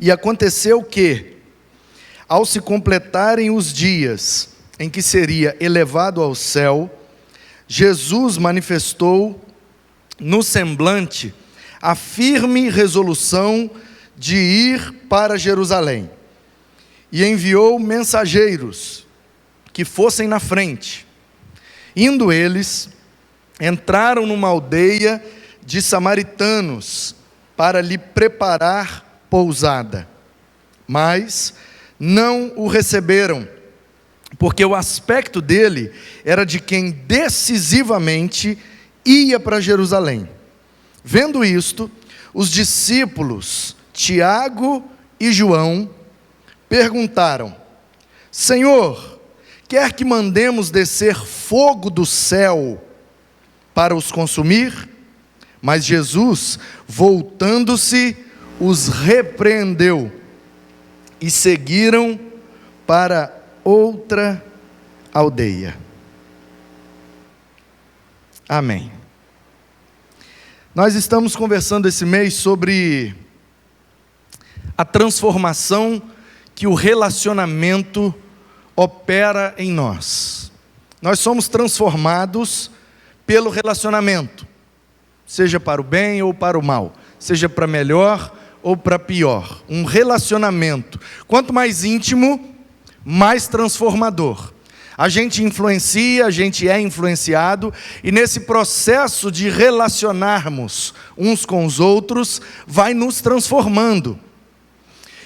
E aconteceu que, ao se completarem os dias em que seria elevado ao céu, Jesus manifestou no semblante a firme resolução de ir para Jerusalém, e enviou mensageiros que fossem na frente. Indo eles, entraram numa aldeia de samaritanos para lhe preparar pousada, mas não o receberam, porque o aspecto dele era de quem decisivamente ia para Jerusalém. Vendo isto, os discípulos Tiago e João perguntaram: Senhor, quer que mandemos descer fogo do céu para os consumir? Mas Jesus, voltando-se, os repreendeu e seguiram para outra aldeia. Amém. Nós estamos conversando esse mês sobre a transformação que o relacionamento opera em nós. Nós somos transformados pelo relacionamento, seja para o bem ou para o mal, seja para melhor ou para pior. Um relacionamento, quanto mais íntimo, mais transformador. A gente influencia, a gente é influenciado, e nesse processo de relacionarmos uns com os outros, vai nos transformando.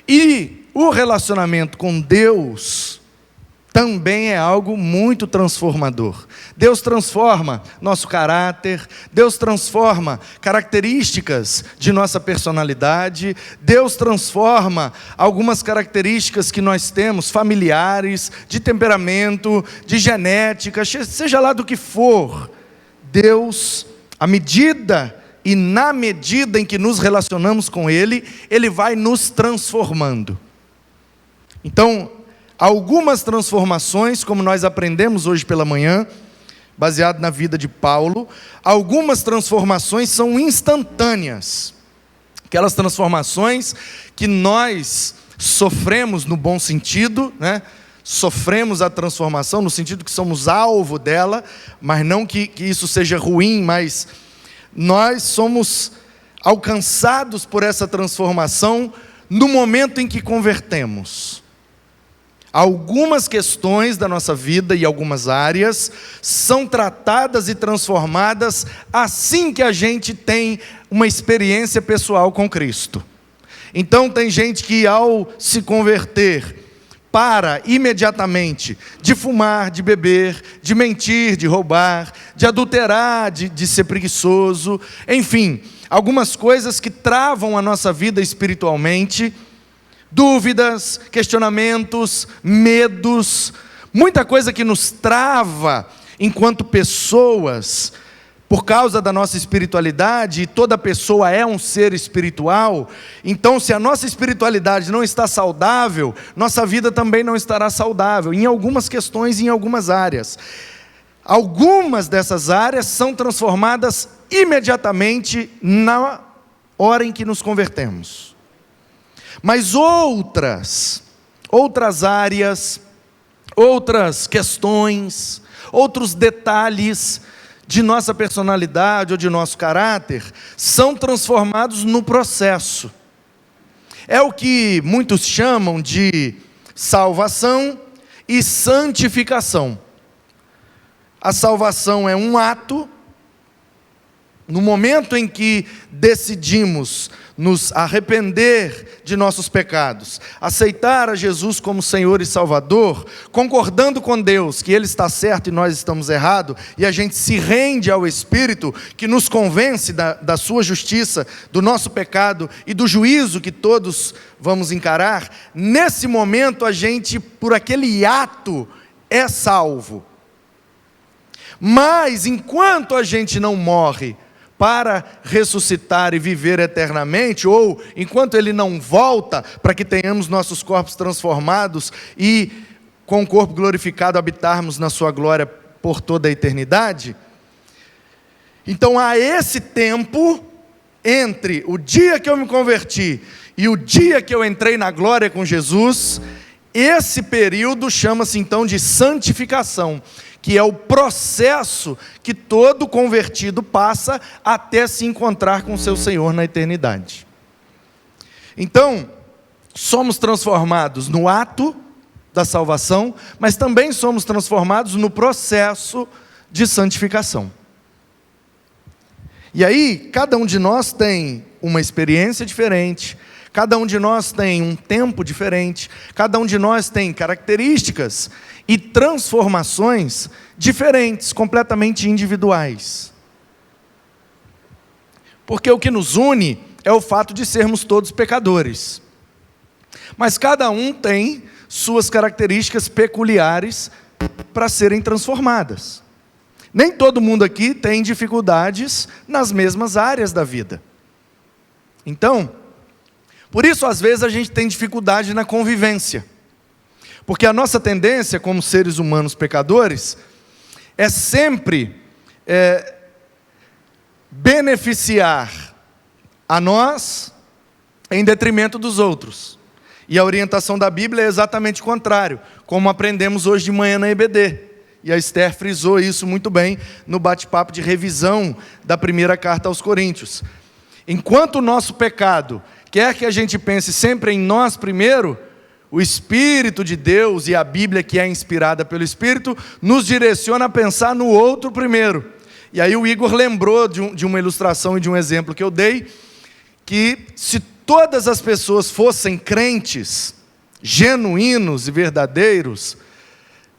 E o relacionamento com Deus também é algo muito transformador. Deus transforma nosso caráter, Deus transforma características de nossa personalidade, Deus transforma algumas características que nós temos, familiares, de temperamento, de genética, seja lá do que for. Deus, à medida e na medida em que nos relacionamos com Ele, Ele vai nos transformando. Então, algumas transformações, como nós aprendemos hoje pela manhã, baseado na vida de Paulo, algumas transformações são instantâneas. Aquelas transformações que nós sofremos no bom sentido, né? Sofremos a transformação no sentido que somos alvo dela, mas não que isso seja ruim, mas nós somos alcançados por essa transformação no momento em que convertemos. Algumas questões da nossa vida e algumas áreas são tratadas e transformadas assim que a gente tem uma experiência pessoal com Cristo. Então tem gente que ao se converter para imediatamente de fumar, de beber, de mentir, de roubar, de adulterar, de ser preguiçoso, enfim, algumas coisas que travam a nossa vida espiritualmente, dúvidas, questionamentos, medos, muita coisa que nos trava enquanto pessoas, por causa da nossa espiritualidade, e toda pessoa é um ser espiritual. Então, se a nossa espiritualidade não está saudável, nossa vida também não estará saudável, em algumas questões e em algumas áreas. Algumas dessas áreas são transformadas imediatamente na hora em que nos convertemos. Mas outras áreas, outras questões, outros detalhes de nossa personalidade ou de nosso caráter, são transformados no processo. É o que muitos chamam de salvação e santificação. A salvação é um ato, no momento em que decidimos nos arrepender de nossos pecados, aceitar a Jesus como Senhor e Salvador, concordando com Deus que Ele está certo e nós estamos errados, e a gente se rende ao Espírito que nos convence da sua justiça, do nosso pecado e do juízo que todos vamos encarar. Nesse momento a gente, por aquele ato, é salvo. Mas enquanto a gente não morre para ressuscitar e viver eternamente, ou enquanto Ele não volta para que tenhamos nossos corpos transformados e com o corpo glorificado habitarmos na sua glória por toda a eternidade, então há esse tempo entre o dia que eu me converti e o dia que eu entrei na glória com Jesus, esse período chama-se então de santificação, que é o processo que todo convertido passa até se encontrar com seu Senhor na eternidade. Então, somos transformados no ato da salvação, mas também somos transformados no processo de santificação. E aí, cada um de nós tem uma experiência diferente, cada um de nós tem um tempo diferente, cada um de nós tem características e transformações diferentes, completamente individuais. Porque o que nos une é o fato de sermos todos pecadores. Mas cada um tem suas características peculiares para serem transformadas. Nem todo mundo aqui tem dificuldades nas mesmas áreas da vida. Então, por isso às vezes a gente tem dificuldade na convivência. Porque a nossa tendência como seres humanos pecadores é sempre beneficiar a nós em detrimento dos outros. E a orientação da Bíblia é exatamente o contrário, como aprendemos hoje de manhã na EBD. E a Esther frisou isso muito bem no bate-papo de revisão da primeira carta aos Coríntios. Enquanto o nosso pecado quer que a gente pense sempre em nós primeiro, o Espírito de Deus e a Bíblia, que é inspirada pelo Espírito, nos direciona a pensar no outro primeiro. E aí o Igor lembrou de uma ilustração e de um exemplo que eu dei, que se todas as pessoas fossem crentes, genuínos e verdadeiros,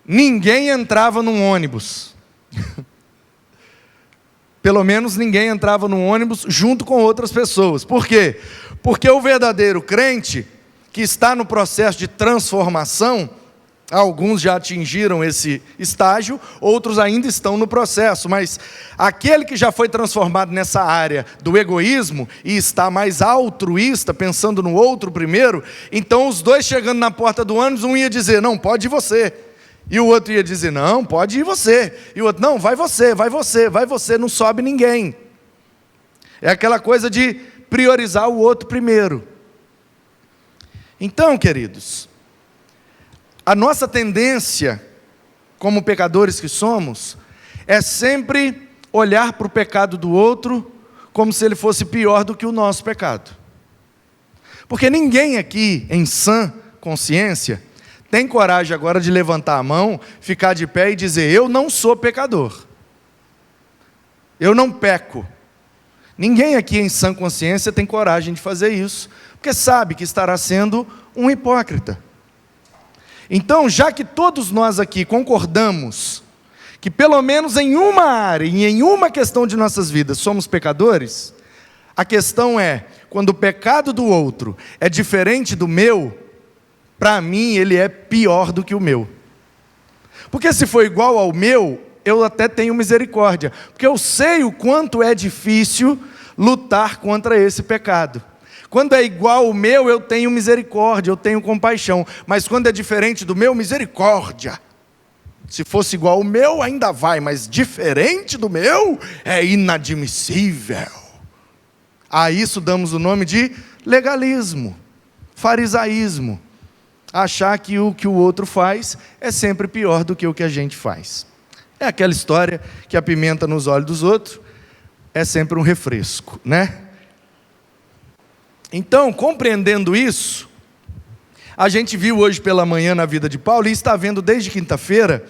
ninguém entrava num ônibus. Pelo menos ninguém entrava num ônibus junto com outras pessoas. Por quê? Porque o verdadeiro crente, que está no processo de transformação, alguns já atingiram esse estágio, outros ainda estão no processo, mas aquele que já foi transformado nessa área do egoísmo e está mais altruísta, pensando no outro primeiro, então os dois chegando na porta do ônibus, um ia dizer, não, pode ir você. E o outro ia dizer, não, pode ir você. E o outro, não, vai você, vai você, vai você, não sobe ninguém. É aquela coisa de priorizar o outro primeiro. Então, queridos, a nossa tendência, como pecadores que somos, é sempre olhar para o pecado do outro como se ele fosse pior do que o nosso pecado. Porque ninguém aqui, em sã consciência, tem coragem agora de levantar a mão, ficar de pé e dizer, eu não sou pecador. Eu não peco. Ninguém aqui em sã consciência tem coragem de fazer isso, porque sabe que estará sendo um hipócrita. Então, já que todos nós aqui concordamos que pelo menos em uma área e em uma questão de nossas vidas somos pecadores, a questão é, quando o pecado do outro é diferente do meu, para mim ele é pior do que o meu. Porque se for igual ao meu, eu até tenho misericórdia, porque eu sei o quanto é difícil lutar contra esse pecado. Quando é igual ao meu, eu tenho misericórdia, eu tenho compaixão, mas quando é diferente do meu, misericórdia. Se fosse igual ao meu, ainda vai, mas diferente do meu, é inadmissível. A isso damos o nome de legalismo, farisaísmo. Achar que o outro faz é sempre pior do que o que a gente faz. É aquela história que a pimenta nos olhos dos outros é sempre um refresco, né? Então, compreendendo isso, a gente viu hoje pela manhã na vida de Paulo, e está vendo desde quinta-feira,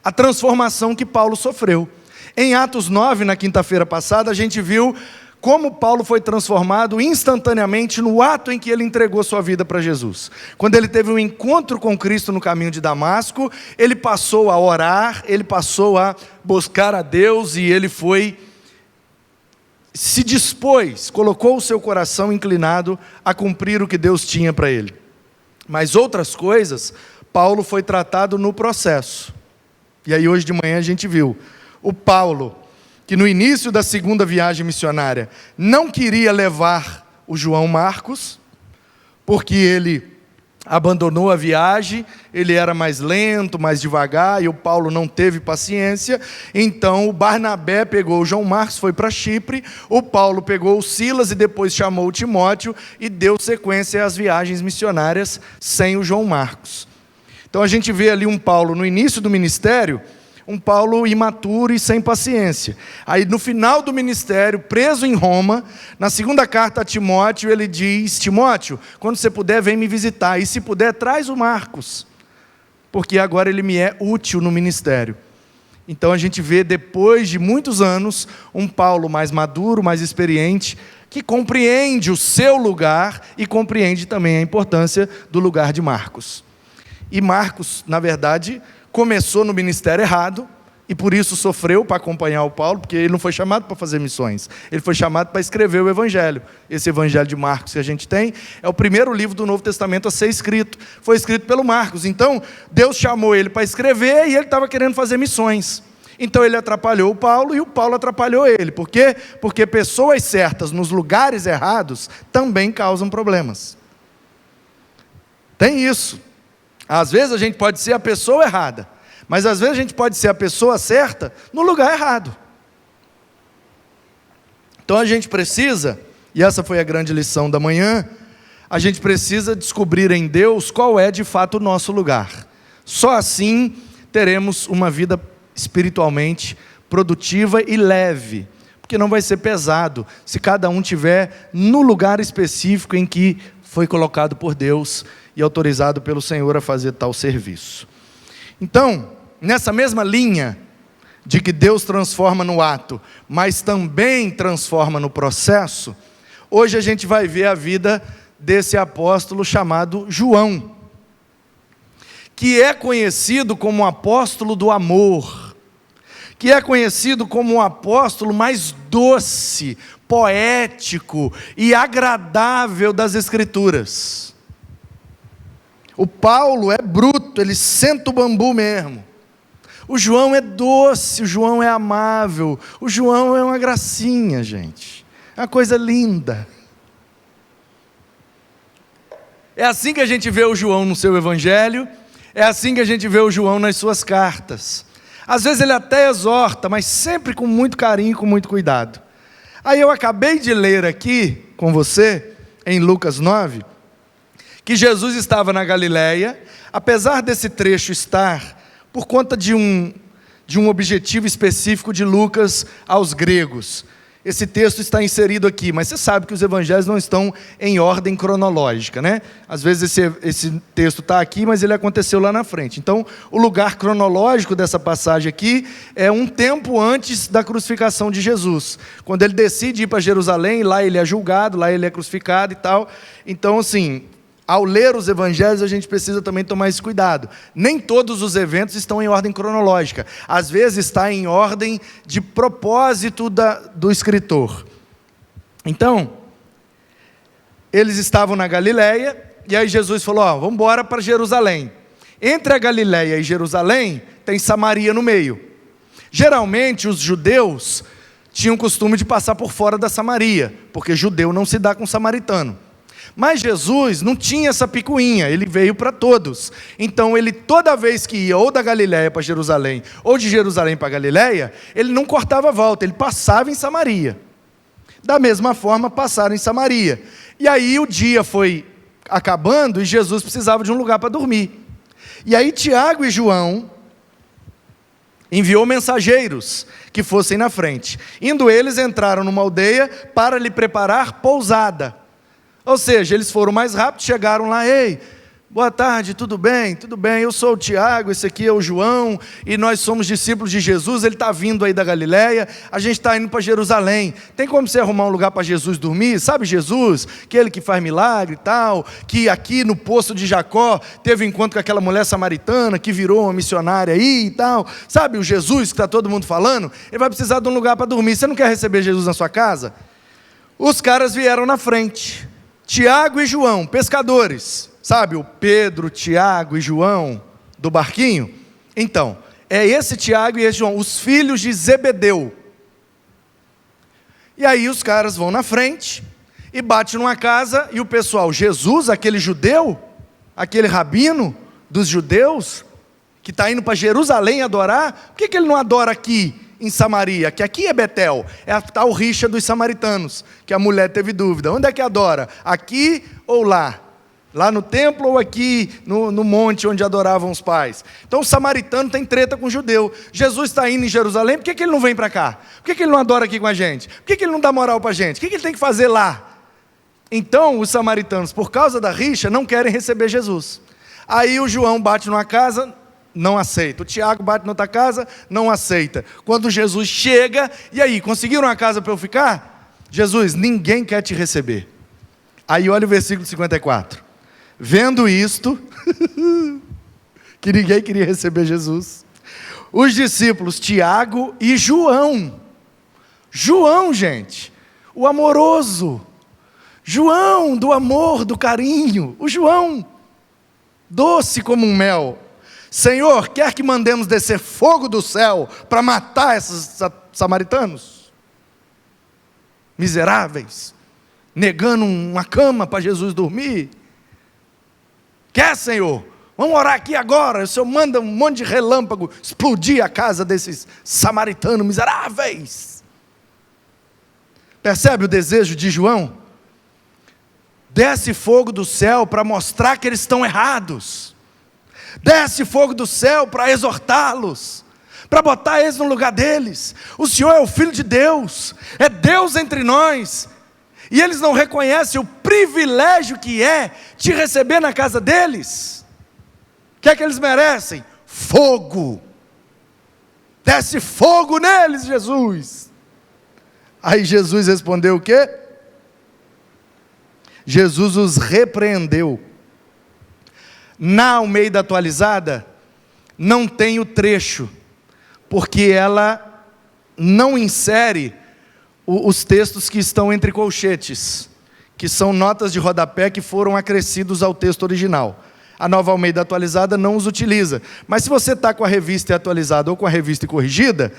a transformação que Paulo sofreu. Em Atos 9, na quinta-feira passada, a gente viu como Paulo foi transformado instantaneamente no ato em que ele entregou sua vida para Jesus. Quando ele teve um encontro com Cristo no caminho de Damasco, ele passou a orar, ele passou a buscar a Deus, e ele se dispôs, colocou o seu coração inclinado a cumprir o que Deus tinha para ele. Mas outras coisas, Paulo foi tratado no processo. E aí hoje de manhã a gente viu o Paulo, que no início da segunda viagem missionária não queria levar o João Marcos, porque ele abandonou a viagem, ele era mais lento, mais devagar, e o Paulo não teve paciência. Então o Barnabé pegou o João Marcos, foi para Chipre, o Paulo pegou o Silas e depois chamou o Timóteo e deu sequência às viagens missionárias sem o João Marcos. Então a gente vê ali um Paulo no início do ministério, um Paulo imaturo e sem paciência. Aí no final do ministério, preso em Roma, na segunda carta a Timóteo, ele diz: Timóteo, quando você puder, vem me visitar, e se puder, traz o Marcos, porque agora ele me é útil no ministério. Então a gente vê, depois de muitos anos, um Paulo mais maduro, mais experiente, que compreende o seu lugar e compreende também a importância do lugar de Marcos. E Marcos, na verdade, começou no ministério errado, e por isso sofreu para acompanhar o Paulo, porque ele não foi chamado para fazer missões, ele foi chamado para escrever o Evangelho. Esse Evangelho de Marcos que a gente tem, é o primeiro livro do Novo Testamento a ser escrito, foi escrito pelo Marcos. Então, Deus chamou ele para escrever, e ele estava querendo fazer missões. Então ele atrapalhou o Paulo, e o Paulo atrapalhou ele. Por quê? Porque pessoas certas nos lugares errados também causam problemas. Tem isso. Às vezes a gente pode ser a pessoa errada, mas às vezes a gente pode ser a pessoa certa no lugar errado. Então a gente precisa, e essa foi a grande lição da manhã, a gente precisa descobrir em Deus qual é de fato o nosso lugar. Só assim teremos uma vida espiritualmente produtiva e leve, porque não vai ser pesado se cada um tiver no lugar específico em que foi colocado por Deus e autorizado pelo Senhor a fazer tal serviço. Então, nessa mesma linha de que Deus transforma no ato, mas também transforma no processo, hoje a gente vai ver a vida desse apóstolo chamado João, que é conhecido como o apóstolo do amor, que é conhecido como o apóstolo mais doce, poético e agradável das Escrituras. O Paulo é bruto, ele senta o bambu mesmo. O João é doce, o João é amável, o João é uma gracinha, gente. É uma coisa linda. É assim que a gente vê o João no seu evangelho, é assim que a gente vê o João nas suas cartas. Às vezes ele até exorta, mas sempre com muito carinho e com muito cuidado. Aí eu acabei de ler aqui com você, em Lucas 9, que Jesus estava na Galileia, apesar desse trecho estar por conta de um objetivo específico de Lucas aos gregos. Esse texto está inserido aqui, mas você sabe que os evangelhos não estão em ordem cronológica, né? Às vezes esse texto está aqui, mas ele aconteceu lá na frente. Então, o lugar cronológico dessa passagem aqui é um tempo antes da crucificação de Jesus. Quando ele decide ir para Jerusalém, lá ele é julgado, lá ele é crucificado e tal. Então, assim, ao ler os evangelhos, a gente precisa também tomar esse cuidado. Nem todos os eventos estão em ordem cronológica. Às vezes está em ordem de propósito do escritor. Então, eles estavam na Galileia, e aí Jesus falou: vamos embora para Jerusalém. Entre a Galileia e Jerusalém, tem Samaria no meio. Geralmente, os judeus tinham o costume de passar por fora da Samaria, porque judeu não se dá com samaritano. Mas Jesus não tinha essa picuinha, ele veio para todos. Então ele, toda vez que ia ou da Galileia para Jerusalém, ou de Jerusalém para Galileia, ele não cortava a volta, ele passava em Samaria. Da mesma forma, passaram em Samaria. E aí o dia foi acabando e Jesus precisava de um lugar para dormir. E aí Tiago e João enviou mensageiros que fossem na frente. Indo eles, entraram numa aldeia para lhe preparar pousada. Ou seja, eles foram mais rápido, chegaram lá: ei, boa tarde, tudo bem? Tudo bem, eu sou o Tiago, esse aqui é o João, e nós somos discípulos de Jesus, ele está vindo aí da Galileia, a gente está indo para Jerusalém. Tem como você arrumar um lugar para Jesus dormir? Sabe Jesus, aquele que faz milagre e tal, que aqui no poço de Jacó teve um encontro com aquela mulher samaritana, que virou uma missionária aí e tal. Sabe o Jesus que está todo mundo falando? Ele vai precisar de um lugar para dormir. Você não quer receber Jesus na sua casa? Os caras vieram na frente. Tiago e João, pescadores, sabe o Pedro, Tiago e João do barquinho? Então, é esse Tiago e esse João, os filhos de Zebedeu. E aí os caras vão na frente e batem numa casa, e o pessoal: Jesus, aquele judeu, aquele rabino dos judeus, que está indo para Jerusalém adorar, por que ele não adora aqui em Samaria? Que aqui é Betel, é a tal rixa dos samaritanos, que a mulher teve dúvida. Onde é que adora? Aqui ou lá? Lá no templo ou aqui no monte onde adoravam os pais? Então o samaritano tem treta com o judeu. Jesus está indo em Jerusalém, por que ele não vem para cá? Por que ele não adora aqui com a gente? Por que ele não dá moral para a gente? O que ele tem que fazer lá? Então os samaritanos, por causa da rixa, não querem receber Jesus. Aí o João bate numa casa, não aceita. O Tiago bate na outra casa, não aceita. Quando Jesus chega, e aí, conseguiram uma casa para eu ficar? Jesus, ninguém quer te receber. Aí olha o versículo 54. Vendo isto, que ninguém queria receber Jesus, os discípulos Tiago e João, gente, o amoroso, João do amor, do carinho, o João, doce como um mel. Senhor, quer que mandemos descer fogo do céu para matar esses samaritanos? Miseráveis, negando uma cama para Jesus dormir. Quer, Senhor? Vamos orar aqui agora. O Senhor manda um monte de relâmpago explodir a casa desses samaritanos miseráveis. Percebe o desejo de João? Desce fogo do céu para mostrar que eles estão errados. Desce fogo do céu para exortá-los, para botar eles no lugar deles. O Senhor é o Filho de Deus, é Deus entre nós. E eles não reconhecem o privilégio que é te receber na casa deles. O que é que eles merecem? Fogo. Desce fogo neles, Jesus. Aí Jesus respondeu o quê? Jesus os repreendeu. Na Almeida Atualizada, não tem o trecho, porque ela não insere os textos que estão entre colchetes, que são notas de rodapé que foram acrescidos ao texto original. A Nova Almeida Atualizada não os utiliza. Mas se você está com a revista atualizada ou com a revista corrigida,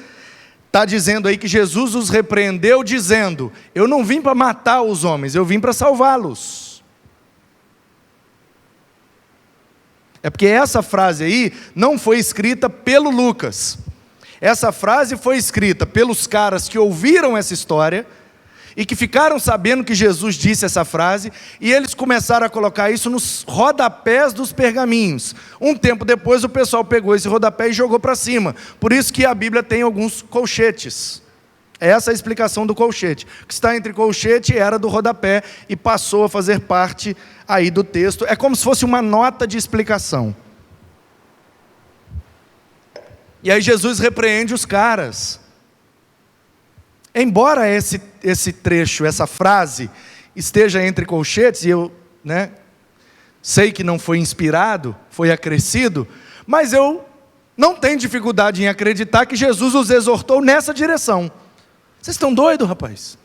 está dizendo aí que Jesus os repreendeu, dizendo: eu não vim para matar os homens, eu vim para salvá-los. É porque essa frase aí não foi escrita pelo Lucas. Essa frase foi escrita pelos caras que ouviram essa história e que ficaram sabendo que Jesus disse essa frase, e eles começaram a colocar isso nos rodapés dos pergaminhos. Um tempo depois o pessoal pegou esse rodapé e jogou para cima. Por isso que a Bíblia tem alguns colchetes. Essa é a explicação do colchete. O que está entre colchete era do rodapé e passou a fazer parte aí do texto. É como se fosse uma nota de explicação. E aí Jesus repreende os caras. Embora esse trecho, essa frase, esteja entre colchetes, e eu sei que não foi inspirado, foi acrescido, mas eu não tenho dificuldade em acreditar que Jesus os exortou nessa direção. Vocês estão doidos, rapaz?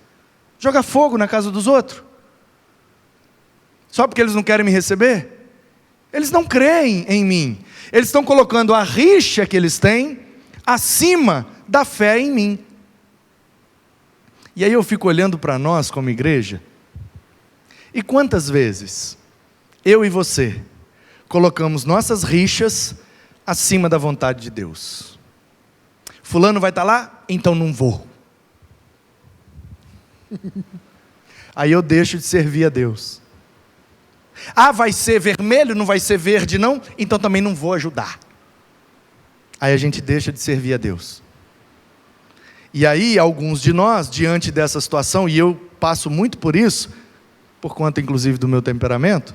Jogar fogo na casa dos outros? Só porque eles não querem me receber? Eles não creem em mim. Eles estão colocando a rixa que eles têm acima da fé em mim. E aí eu fico olhando para nós como igreja, e quantas vezes eu e você colocamos nossas rixas acima da vontade de Deus? Fulano vai estar lá? Então não vou. Aí eu deixo de servir a Deus. Ah, vai ser vermelho, não vai ser verde não? Então também não vou ajudar. Aí a gente deixa de servir a Deus. E aí alguns de nós, diante dessa situação, e eu passo muito por isso, por conta inclusive do meu temperamento,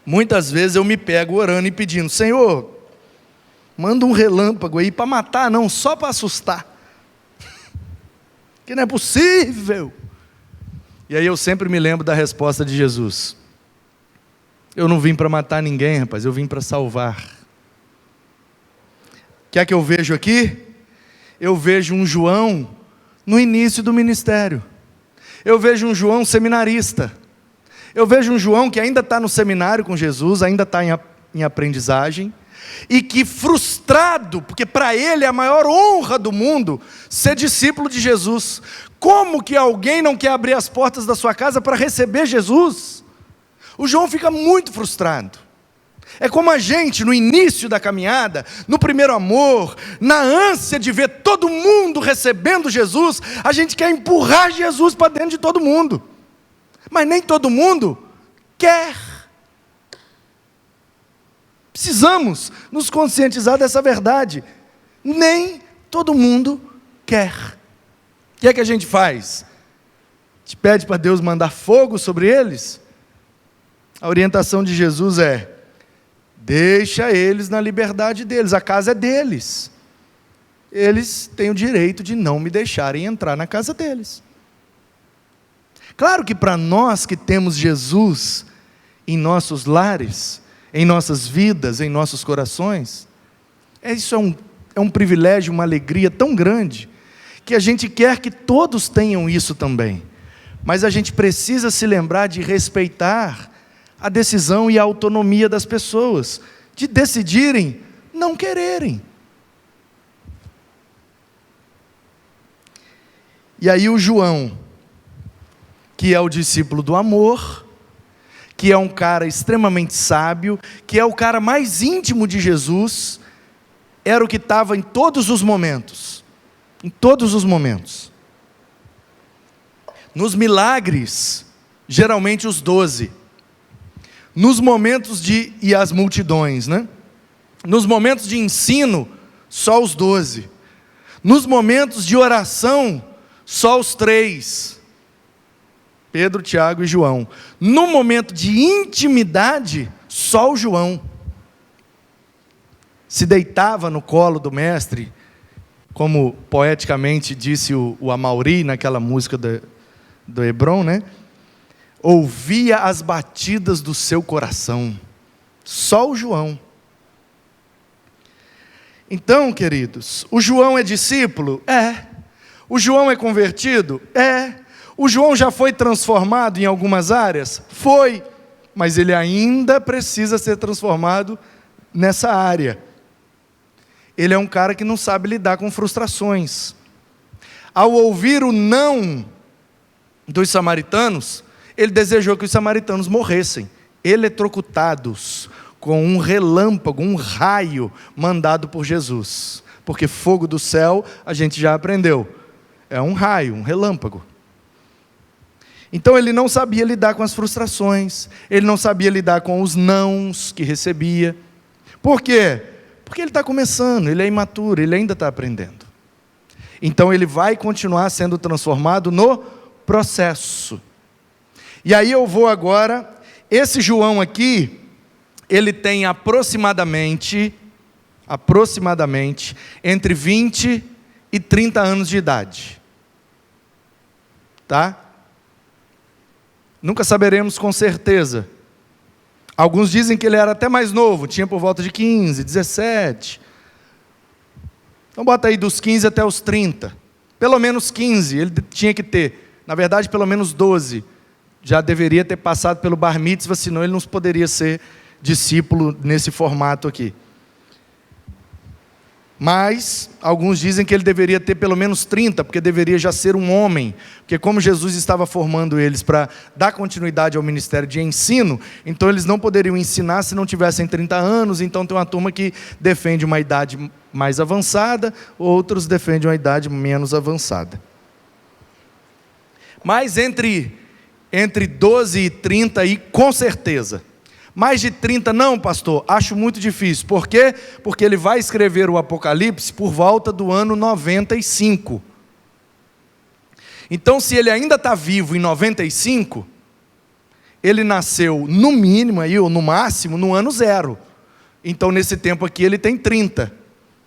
muitas vezes eu me pego orando e pedindo: Senhor, manda um relâmpago aí para matar, não, só para assustar. Que não é possível. E aí eu sempre me lembro da resposta de Jesus: eu não vim para matar ninguém, rapaz, eu vim para salvar. O que é que eu vejo aqui? Eu vejo um João no início do ministério. Eu vejo um João seminarista. Eu vejo um João que ainda está no seminário com Jesus, ainda está em aprendizagem, e que frustrado, porque para ele é a maior honra do mundo ser discípulo de Jesus. Como que alguém não quer abrir as portas da sua casa para receber Jesus? O João fica muito frustrado. É como a gente, no início da caminhada, no primeiro amor, na ânsia de ver todo mundo recebendo Jesus, a gente quer empurrar Jesus para dentro de todo mundo. Mas nem todo mundo quer. Precisamos nos conscientizar dessa verdade. Nem todo mundo quer. O que é que a gente faz? A gente pede para Deus mandar fogo sobre eles? A orientação de Jesus é: deixa eles na liberdade deles, a casa é deles. Eles têm o direito de não me deixarem entrar na casa deles. Claro que para nós que temos Jesus em nossos lares, em nossas vidas, em nossos corações, isso é um privilégio, uma alegria tão grande, que a gente quer que todos tenham isso também. Mas a gente precisa se lembrar de respeitar a decisão e a autonomia das pessoas, de decidirem não quererem. E aí o João, que é o discípulo do amor, que é um cara extremamente sábio, que é o cara mais íntimo de Jesus, era o que estava em todos os momentos. Em todos os momentos. Nos milagres, geralmente os 12. Nos momentos e as multidões, né? Nos momentos de ensino, só os 12. Nos momentos de oração, só os 3. Pedro, Tiago e João. No momento de intimidade, só o João. Se deitava no colo do mestre, como poeticamente disse o Amaury naquela música do Hebron, né? Ouvia as batidas do seu coração. Só o João. Então, queridos, o João é discípulo? É. O João é convertido? É. O João já foi transformado em algumas áreas? Foi. Mas ele ainda precisa ser transformado nessa área. Ele é um cara que não sabe lidar com frustrações. Ao ouvir o não dos samaritanos, ele desejou que os samaritanos morressem, eletrocutados, com um relâmpago, um raio mandado por Jesus. Porque fogo do céu, a gente já aprendeu, é um raio, um relâmpago. Então ele não sabia lidar com as frustrações, ele não sabia lidar com os nãos que recebia. Por quê? Porque ele está começando, ele é imaturo, ele ainda está aprendendo. Então ele vai continuar sendo transformado no processo. E aí eu vou agora, esse João aqui, ele tem aproximadamente entre 20 e 30 anos de idade. Tá? Nunca saberemos com certeza. Alguns dizem que ele era até mais novo, tinha por volta de 15, 17. Então bota aí dos 15 até os 30. Pelo menos 15 ele tinha que ter. Na verdade, pelo menos 12. Já deveria ter passado pelo bar mitzvah, senão ele não poderia ser discípulo nesse formato aqui. Mas alguns dizem que ele deveria ter pelo menos 30, porque deveria já ser um homem. Porque como Jesus estava formando eles para dar continuidade ao ministério de ensino, então eles não poderiam ensinar se não tivessem 30 anos. Então tem uma turma que defende uma idade mais avançada, outros defendem uma idade menos avançada. Mas entre 12 e 30 aí, com certeza. Mais de 30 não, pastor, acho muito difícil. Por quê? Porque ele vai escrever o Apocalipse por volta do ano 95. Então, se ele ainda está vivo em 95, ele nasceu no mínimo, aí, ou no máximo, no ano 0. Então, nesse tempo aqui, ele tem 30,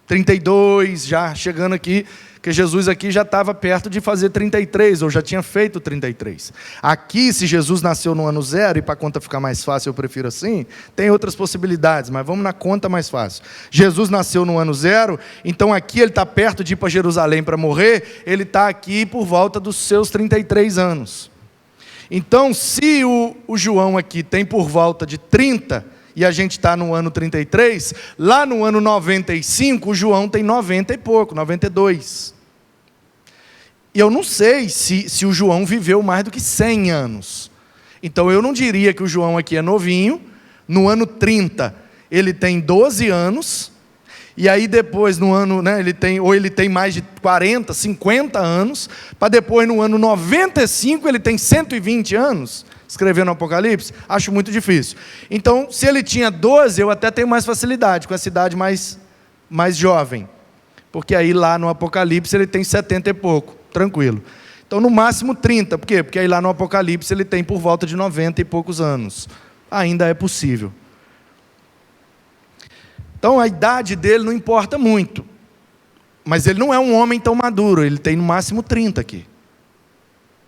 32, já chegando aqui, que Jesus aqui já estava perto de fazer 33, ou já tinha feito 33. Aqui, se Jesus nasceu no ano 0, e para a conta ficar mais fácil, eu prefiro assim, tem outras possibilidades, mas vamos na conta mais fácil. Jesus nasceu no ano 0, então aqui ele está perto de ir para Jerusalém para morrer, ele está aqui por volta dos seus 33 anos. Então, se o João aqui tem por volta de 30, e a gente está no ano 33, lá no ano 95, o João tem 90 e pouco, 92. E eu não sei se o João viveu mais do que 100 anos. Então eu não diria que o João aqui é novinho. No ano 30 ele tem 12 anos, e aí depois no ano, ele tem mais de 40, 50 anos, para depois no ano 95 ele tem 120 anos, escrevendo o Apocalipse. Acho muito difícil. Então, se ele tinha 12, eu até tenho mais facilidade, com a cidade mais jovem, porque aí lá no Apocalipse ele tem 70 e pouco, tranquilo. Então no máximo 30, por quê? Porque aí lá no Apocalipse ele tem por volta de 90 e poucos anos, ainda é possível. Então a idade dele não importa muito, mas ele não é um homem tão maduro, ele tem no máximo 30 aqui,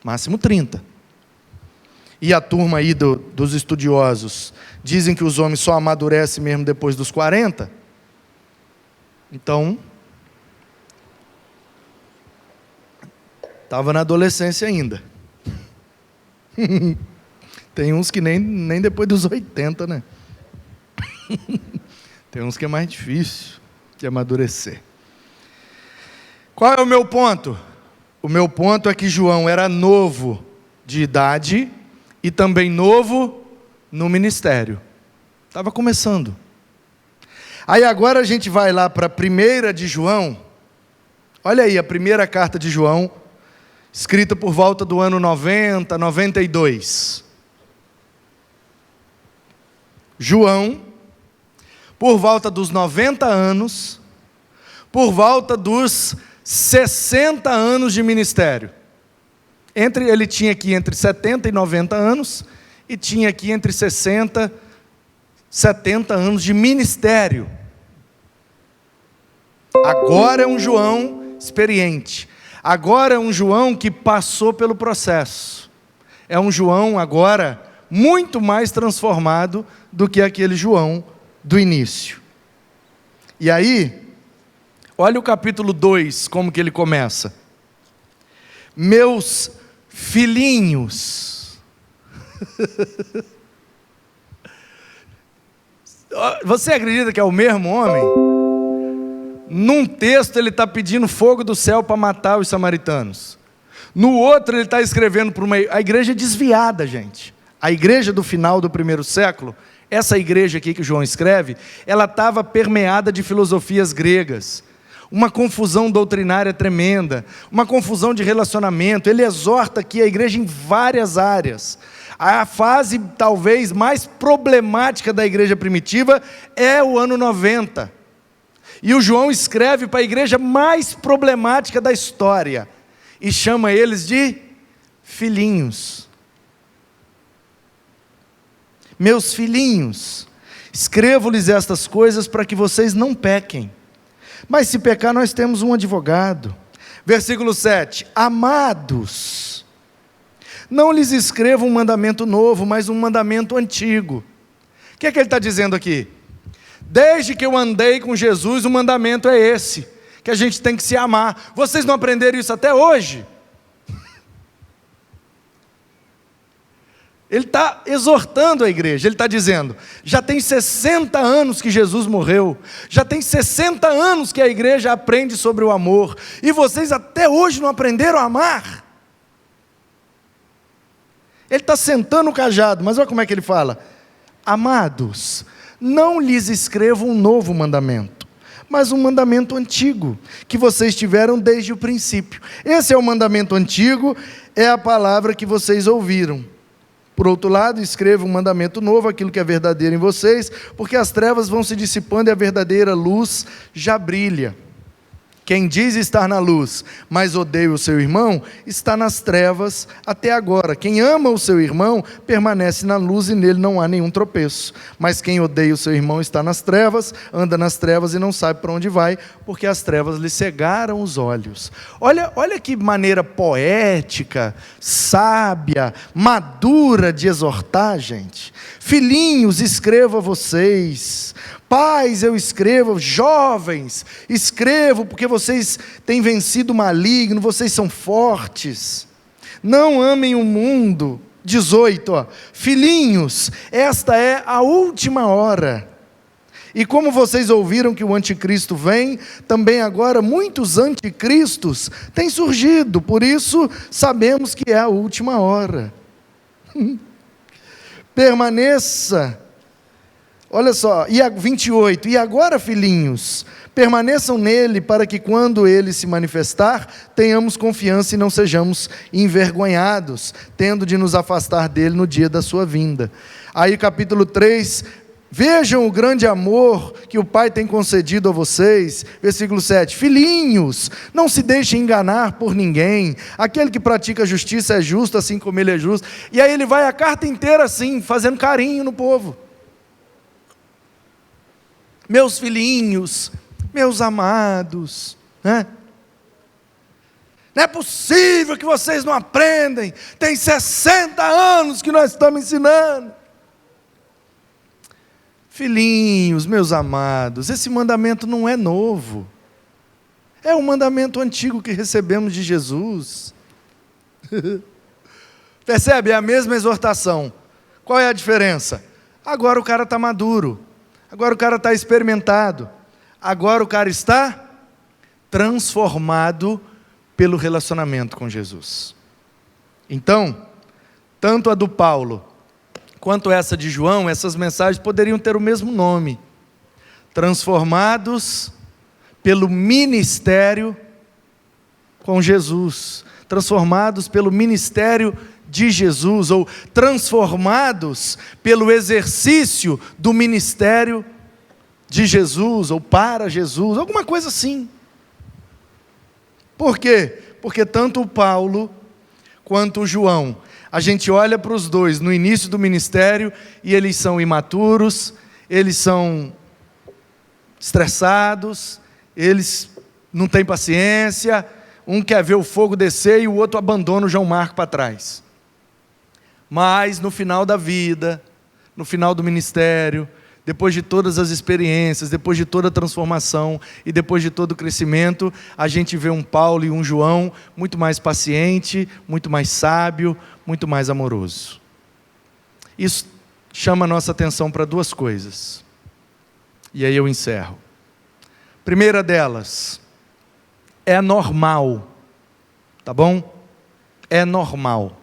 máximo 30. E a turma aí dos estudiosos dizem que os homens só amadurecem mesmo depois dos 40, então estava na adolescência ainda. Tem uns que nem depois dos 80, né? Tem uns que é mais difícil de amadurecer. Qual é o meu ponto? O meu ponto é que João era novo de idade e também novo no ministério. Estava começando. Aí agora a gente vai lá para a primeira de João. Olha aí, a primeira carta de João, escrita por volta do ano 90, 92. João, por volta dos 90 anos, por volta dos 60 anos de ministério. Ele tinha aqui entre 70 e 90 anos, e tinha aqui entre 60 e 70 anos de ministério. Agora é um João experiente. Agora é um João que passou pelo processo. É um João agora muito mais transformado do que aquele João do início. E aí, olha o capítulo 2, como que ele começa. Meus filhinhos. Você acredita que é o mesmo homem? Num texto ele está pedindo fogo do céu para matar os samaritanos. No outro ele está escrevendo para a igreja desviada, gente. A igreja do final do primeiro século, essa igreja aqui que João escreve, ela estava permeada de filosofias gregas. Uma confusão doutrinária tremenda, uma confusão de relacionamento. Ele exorta aqui a igreja em várias áreas. A fase talvez mais problemática da igreja primitiva é o ano 90. E o João escreve para a igreja mais problemática da história e chama eles de filhinhos. Meus filhinhos, escrevo-lhes estas coisas para que vocês não pequem. Mas se pecar, nós temos um advogado. Versículo 7. Amados, não lhes escrevo um mandamento novo, mas um mandamento antigo. O que é que ele está dizendo aqui? Desde que eu andei com Jesus, o mandamento é esse, que a gente tem que se amar. Vocês não aprenderam isso até hoje? Ele está exortando a igreja, ele está dizendo, já tem 60 anos que Jesus morreu, já tem 60 anos que a igreja aprende sobre o amor, e vocês até hoje não aprenderam a amar? Ele está sentando o cajado, mas olha como é que ele fala: amados, não lhes escrevo um novo mandamento, mas um mandamento antigo, que vocês tiveram desde o princípio. Esse é o mandamento antigo, é a palavra que vocês ouviram. Por outro lado, escrevo um mandamento novo, aquilo que é verdadeiro em vocês, porque as trevas vão se dissipando e a verdadeira luz já brilha. Quem diz estar na luz, mas odeia o seu irmão, está nas trevas até agora. Quem ama o seu irmão, permanece na luz e nele não há nenhum tropeço. Mas quem odeia o seu irmão está nas trevas, anda nas trevas e não sabe para onde vai, porque as trevas lhe cegaram os olhos. Olha que maneira poética, sábia, madura de exortar, gente. Filhinhos, escrevo a vocês. Pais, eu escrevo, jovens, escrevo porque vocês têm vencido o maligno, vocês são fortes. Não amem o mundo. 18, filhinhos, esta é a última hora. E como vocês ouviram que o anticristo vem, também agora muitos anticristos têm surgido, por isso sabemos que é a última hora. Permaneça. Olha só, 28. E agora, filhinhos, permaneçam nele, para que quando ele se manifestar, tenhamos confiança e não sejamos envergonhados, tendo de nos afastar dele no dia da sua vinda. Aí capítulo 3, vejam o grande amor que o Pai tem concedido a vocês. Versículo 7, filhinhos, não se deixem enganar por ninguém, aquele que pratica a justiça é justo, assim como ele é justo. E aí ele vai a carta inteira assim, fazendo carinho no povo. Meus filhinhos, meus amados, né? Não é possível que vocês não aprendem, tem 60 anos que nós estamos ensinando. Filhinhos, meus amados, esse mandamento não é novo, é um mandamento antigo que recebemos de Jesus. Percebe? É a mesma exortação. Qual é a diferença? Agora o cara está maduro, agora o cara está experimentado, agora o cara está transformado pelo relacionamento com Jesus. Então, tanto a do Paulo quanto essa de João, essas mensagens poderiam ter o mesmo nome: transformados pelo ministério com Jesus, transformados pelo ministério de Jesus, ou transformados pelo exercício do ministério de Jesus, ou para Jesus, alguma coisa assim. Por quê? Porque tanto o Paulo quanto o João, a gente olha para os dois no início do ministério e eles são imaturos, eles são estressados, eles não têm paciência, um quer ver o fogo descer e o outro abandona o João Marco para trás. Mas no final da vida, no final do ministério, depois de todas as experiências, depois de toda a transformação e depois de todo o crescimento, a gente vê um Paulo e um João muito mais paciente, muito mais sábio, muito mais amoroso. Isso chama a nossa atenção para duas coisas. E aí eu encerro. Primeira delas, é normal, tá bom? É normal.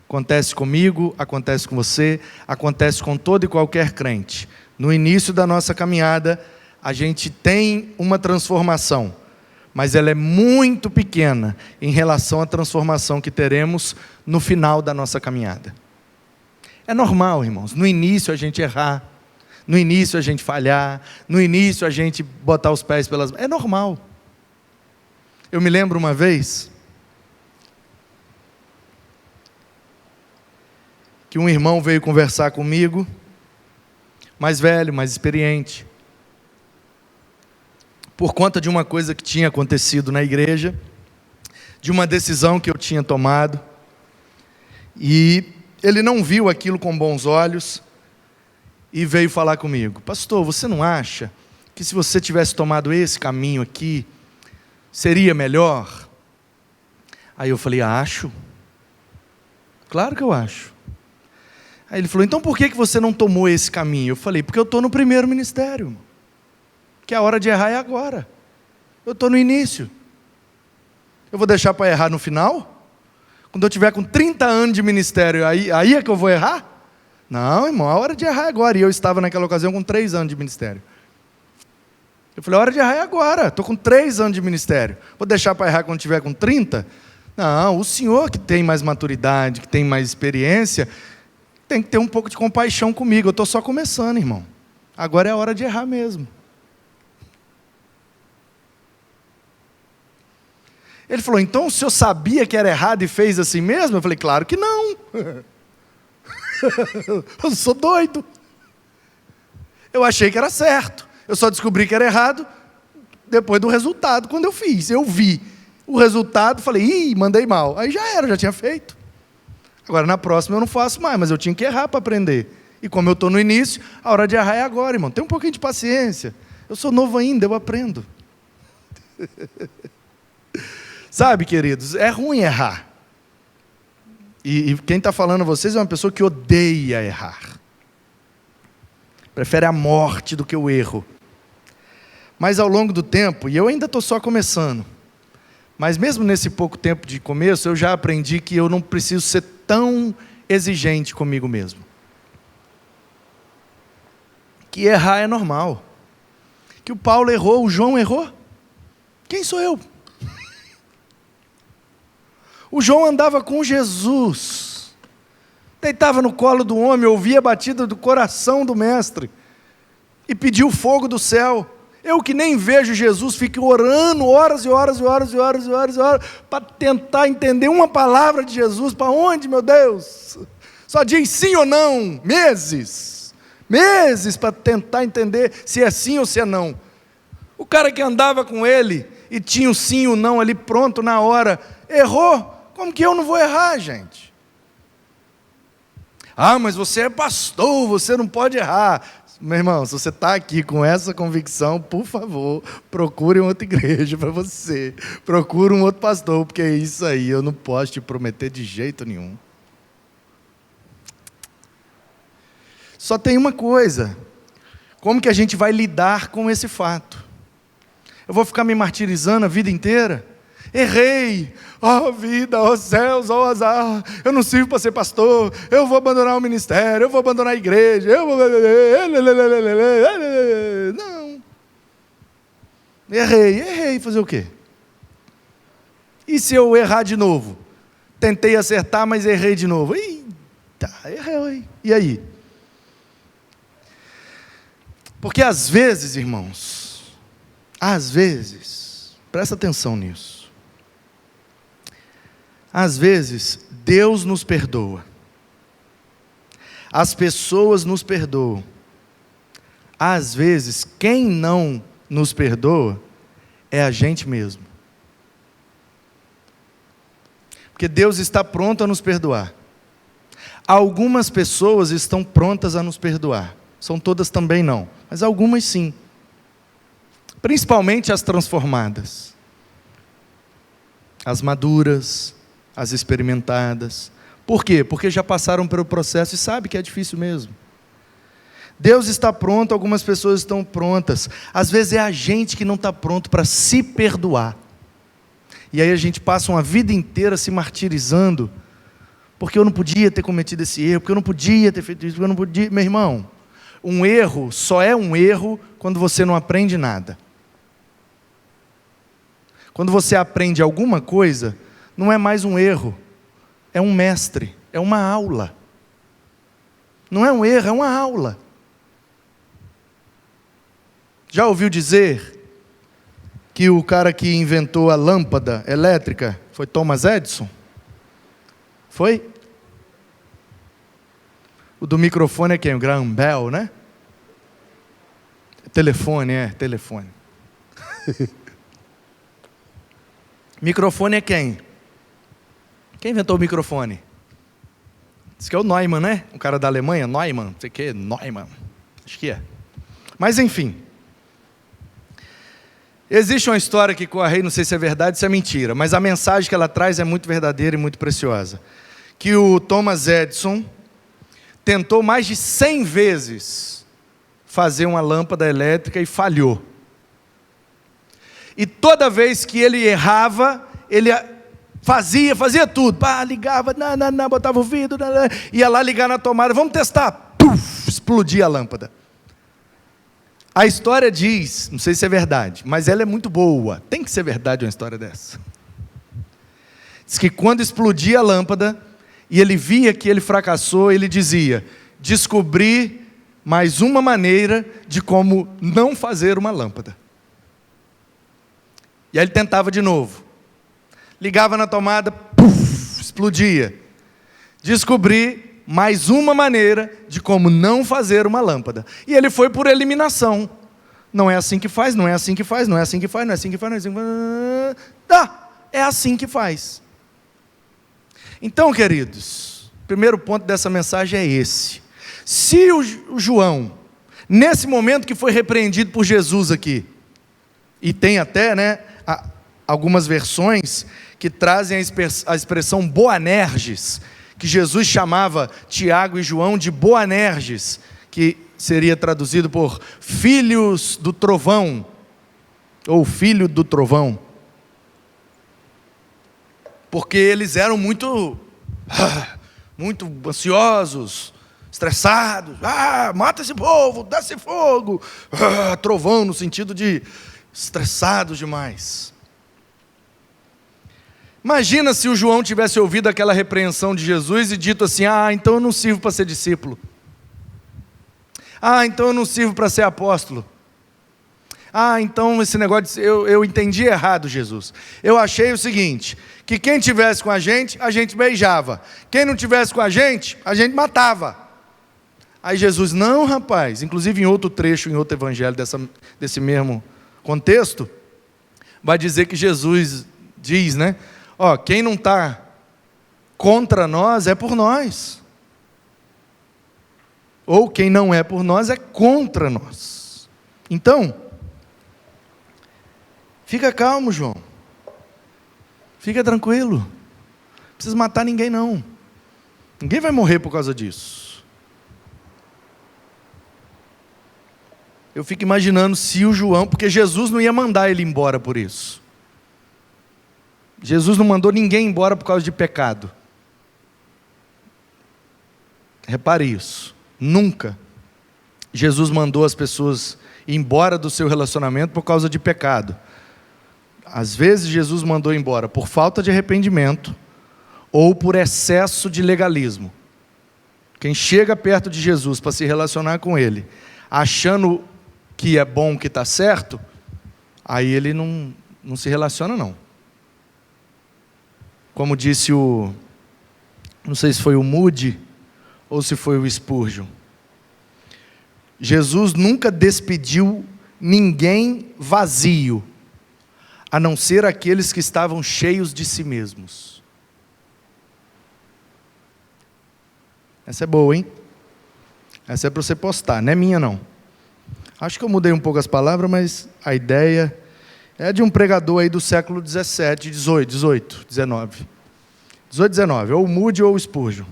Acontece comigo, acontece com você, acontece com todo e qualquer crente. No início da nossa caminhada, a gente tem uma transformação, mas ela é muito pequena em relação à transformação que teremos no final da nossa caminhada. É normal, irmãos, no início a gente errar, no início a gente falhar, no início a gente botar os pés pelas mãos, é normal. Eu me lembro uma vez que um irmão veio conversar comigo, mais velho, mais experiente, por conta de uma coisa que tinha acontecido na igreja, de uma decisão que eu tinha tomado, e ele não viu aquilo com bons olhos, e veio falar comigo: pastor, você não acha que se você tivesse tomado esse caminho aqui, seria melhor? Aí eu falei: acho, claro que eu acho. Aí ele falou: então por que você não tomou esse caminho? Eu falei: porque eu estou no primeiro ministério, que a hora de errar é agora, eu estou no início, eu vou deixar para errar no final? Quando eu tiver com 30 anos de ministério, aí é que eu vou errar? Não, irmão, a hora de errar é agora. E eu estava naquela ocasião com 3 anos de ministério. Eu falei: a hora de errar é agora, estou com 3 anos de ministério, vou deixar para errar quando tiver com 30? Não, o senhor que tem mais maturidade, que tem mais experiência, tem que ter um pouco de compaixão comigo, eu estou só começando, irmão. Agora é a hora de errar mesmo. Ele falou: então o senhor sabia que era errado e fez assim mesmo? Eu falei: claro que não. Eu sou doido. Eu achei que era certo. Eu só descobri que era errado depois do resultado, quando eu fiz. Eu vi o resultado, falei: ih, mandei mal. Aí já era, já tinha feito. Agora, na próxima eu não faço mais, mas eu tinha que errar para aprender. E como eu estou no início, a hora de errar é agora, irmão. Tem um pouquinho de paciência. Eu sou novo ainda, eu aprendo. Sabe, queridos, é ruim errar. E quem está falando a vocês é uma pessoa que odeia errar. Prefere a morte do que o erro. Mas ao longo do tempo, e eu ainda estou só começando, mas mesmo nesse pouco tempo de começo, eu já aprendi que eu não preciso ser tão exigente comigo mesmo. que errar é normal. Que o Paulo errou, o João errou. Quem sou eu? O João andava com Jesus, deitava no colo do homem, ouvia a batida do coração do mestre e pediu fogo do céu. Eu que nem vejo Jesus, fico orando horas e horas e horas e horas e horas e horas para tentar entender uma palavra de Jesus. Para onde, meu Deus? Só diz sim ou não, meses para tentar entender se é sim ou se é não. O cara que andava com ele e tinha o sim ou não ali pronto na hora, errou. Como que eu não vou errar, gente? Ah, mas você é pastor, você não pode errar. Meu irmão, se você está aqui com essa convicção, por favor, procure uma outra igreja para você. Procure um outro pastor, porque é isso aí, eu não posso te prometer de jeito nenhum. Só tem uma coisa: como que a gente vai lidar com esse fato? Eu vou ficar me martirizando a vida inteira? Errei, ó vida, ó céus, ó azar, eu não sirvo para ser pastor, eu vou abandonar o ministério, eu vou abandonar a igreja, eu vou... Não. Errei, fazer o quê? E se eu errar de novo? Tentei acertar, mas errei de novo. Eita, errei. E aí? Porque às vezes, irmãos, presta atenção nisso. Às vezes, Deus nos perdoa. As pessoas nos perdoam. Às vezes, quem não nos perdoa é a gente mesmo. Porque Deus está pronto a nos perdoar. Algumas pessoas estão prontas a nos perdoar. São todas também não, mas algumas sim. Principalmente as transformadas. As maduras, as experimentadas. Por quê? Porque já passaram pelo processo e sabem que é difícil mesmo. Deus está pronto, algumas pessoas estão prontas. Às vezes é a gente que não está pronto para se perdoar. E aí a gente passa uma vida inteira se martirizando, porque eu não podia ter cometido esse erro, porque eu não podia ter feito isso, porque eu não podia... Meu irmão, um erro só é um erro quando você não aprende nada. Quando você aprende alguma coisa, não é mais um erro, é um mestre, é uma aula. Não é um erro, é uma aula. Já ouviu dizer que o cara que inventou a lâmpada elétrica foi Thomas Edison? Foi? O do microfone é quem? O Graham Bell, né? Telefone. Microfone é quem? Quem inventou o microfone? Diz que é o Neumann, né? O cara da Alemanha, Neumann, não sei o que, Neumann. Acho que é. Mas enfim. Existe uma história que corre, não sei se é verdade ou se é mentira, mas a mensagem que ela traz é muito verdadeira e muito preciosa. Que o Thomas Edison tentou mais de 100 vezes fazer uma lâmpada elétrica e falhou. E toda vez que ele errava, ele fazia tudo. Ligava, botava o vidro, ia lá ligar na tomada, vamos testar. Puf, explodia a lâmpada. A história diz, não sei se é verdade, mas ela é muito boa. Tem que ser verdade uma história dessa. Diz que quando explodia a lâmpada, e ele via que ele fracassou, ele dizia: descobri mais uma maneira de como não fazer uma lâmpada. E aí ele tentava de novo. Ligava na tomada, puf, explodia. Descobri mais uma maneira de como não fazer uma lâmpada. E ele foi por eliminação. Não é assim que faz, não é assim que faz, não é assim que faz, não é assim que faz, não é assim que faz. Tá, é assim que faz. Então, queridos, o primeiro ponto dessa mensagem é esse. Se o João, nesse momento que foi repreendido por Jesus aqui, e tem até, né, algumas versões que trazem a expressão Boanerges, que Jesus chamava Tiago e João de Boanerges, que seria traduzido por filhos do trovão, ou filho do trovão, porque eles eram muito ansiosos, estressados, mata esse povo, dá-se fogo, trovão no sentido de estressados demais. Imagina se o João tivesse ouvido aquela repreensão de Jesus e dito assim: então eu não sirvo para ser discípulo, então eu não sirvo para ser apóstolo, então esse negócio, eu entendi errado, Jesus. Eu achei o seguinte, que quem tivesse com a gente beijava, quem não tivesse com a gente matava. Aí Jesus: não, rapaz. Inclusive em outro trecho, em outro evangelho desse mesmo contexto, vai dizer que Jesus diz, né? Quem não está contra nós é por nós, ou quem não é por nós é contra nós. Então, fica calmo, João. Fica tranquilo. Não precisa matar ninguém, não. Ninguém vai morrer por causa disso. Eu fico imaginando se o João, porque Jesus não ia mandar ele embora por isso. Jesus não mandou ninguém embora por causa de pecado. Repare isso. Nunca Jesus mandou as pessoas ir embora do seu relacionamento por causa de pecado. Às vezes Jesus mandou embora por falta de arrependimento ou por excesso de legalismo. Quem chega perto de Jesus para se relacionar com Ele, achando que é bom, que está certo, aí ele não se relaciona, não. Como disse não sei se foi o Moody ou se foi o Spurgeon, Jesus nunca despediu ninguém vazio, a não ser aqueles que estavam cheios de si mesmos. Essa é boa, hein? Essa é para você postar, não é minha não. Acho que eu mudei um pouco as palavras, mas a ideia é de um pregador aí do século 17, 18, 19, ou o Moody ou o Spurgeon.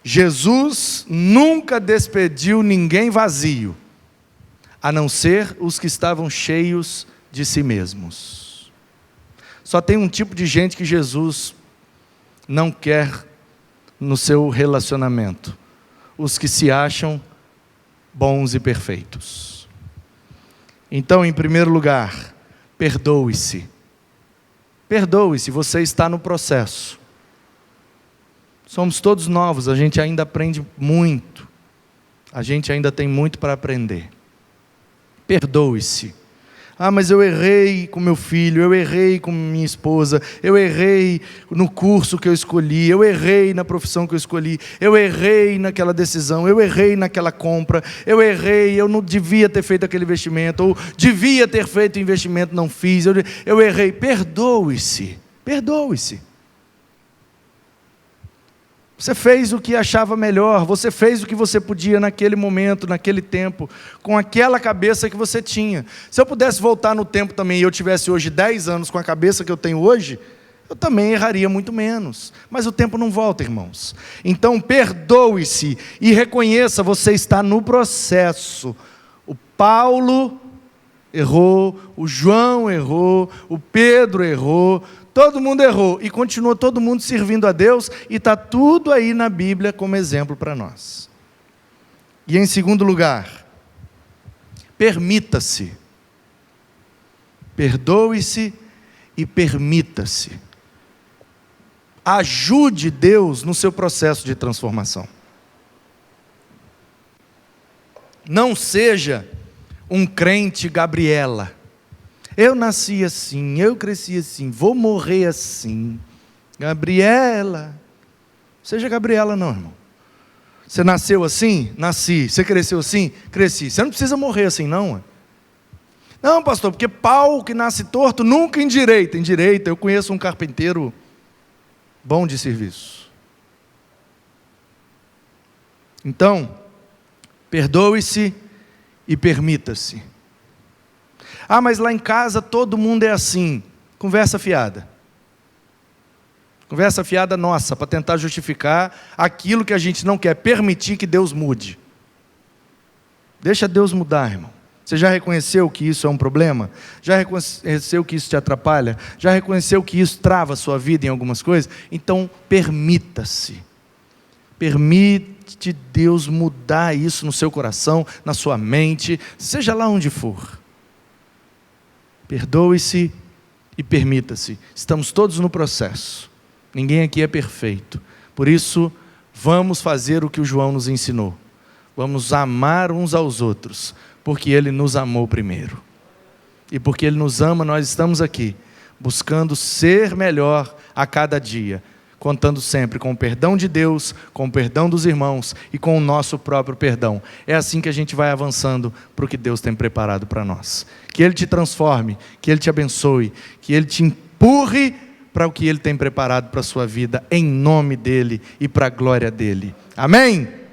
Jesus nunca despediu ninguém vazio, a não ser os que estavam cheios de si mesmos. Só tem um tipo de gente que Jesus não quer no seu relacionamento: os que se acham bons e perfeitos. Então, em primeiro lugar, perdoe-se. Perdoe-se, você está no processo. Somos todos novos, a gente ainda aprende muito. A gente ainda tem muito para aprender. Perdoe-se. Mas eu errei com meu filho, eu errei com minha esposa, eu errei no curso que eu escolhi, eu errei na profissão que eu escolhi, eu errei naquela decisão, eu errei naquela compra, eu não devia ter feito aquele investimento, ou devia ter feito o investimento, não fiz, eu errei. Perdoe-se, perdoe-se. Você fez o que achava melhor, você fez o que você podia naquele momento, naquele tempo, com aquela cabeça que você tinha. Se eu pudesse voltar no tempo também e eu tivesse hoje 10 anos com a cabeça que eu tenho hoje, eu também erraria muito menos. Mas o tempo não volta, irmãos. Então perdoe-se e reconheça, você está no processo. O Paulo errou, o João errou, o Pedro errou, todo mundo errou, e continua todo mundo servindo a Deus, e está tudo aí na Bíblia como exemplo para nós. E em segundo lugar, permita-se. Perdoe-se e permita-se. Ajude Deus no seu processo de transformação. Não seja um crente Gabriela. Eu nasci assim, eu cresci assim, vou morrer assim. Gabriela. Seja Gabriela não, irmão. Você nasceu assim? Nasci. Você cresceu assim? Cresci. Você não precisa morrer assim não. Não, pastor, porque pau que nasce torto nunca endireita. Endireita, eu conheço um carpinteiro bom de serviço. Então, perdoe-se e permita-se. Mas lá em casa todo mundo é assim. Conversa fiada. Conversa fiada nossa, para tentar justificar aquilo que a gente não quer permitir que Deus mude. Deixa Deus mudar, irmão. Você já reconheceu que isso é um problema? Já reconheceu que isso te atrapalha? Já reconheceu que isso trava a sua vida em algumas coisas? Então, permita-se. Permite Deus mudar isso no seu coração, na sua mente, seja lá onde for. Perdoe-se e permita-se. Estamos todos no processo. Ninguém aqui é perfeito. Por isso, vamos fazer o que o João nos ensinou. Vamos amar uns aos outros, porque Ele nos amou primeiro. E porque Ele nos ama, nós estamos aqui, buscando ser melhor a cada dia, contando sempre com o perdão de Deus, com o perdão dos irmãos e com o nosso próprio perdão. É assim que a gente vai avançando para o que Deus tem preparado para nós. Que Ele te transforme, que Ele te abençoe, que Ele te empurre para o que Ele tem preparado para a sua vida, em nome dEle e para a glória dEle. Amém?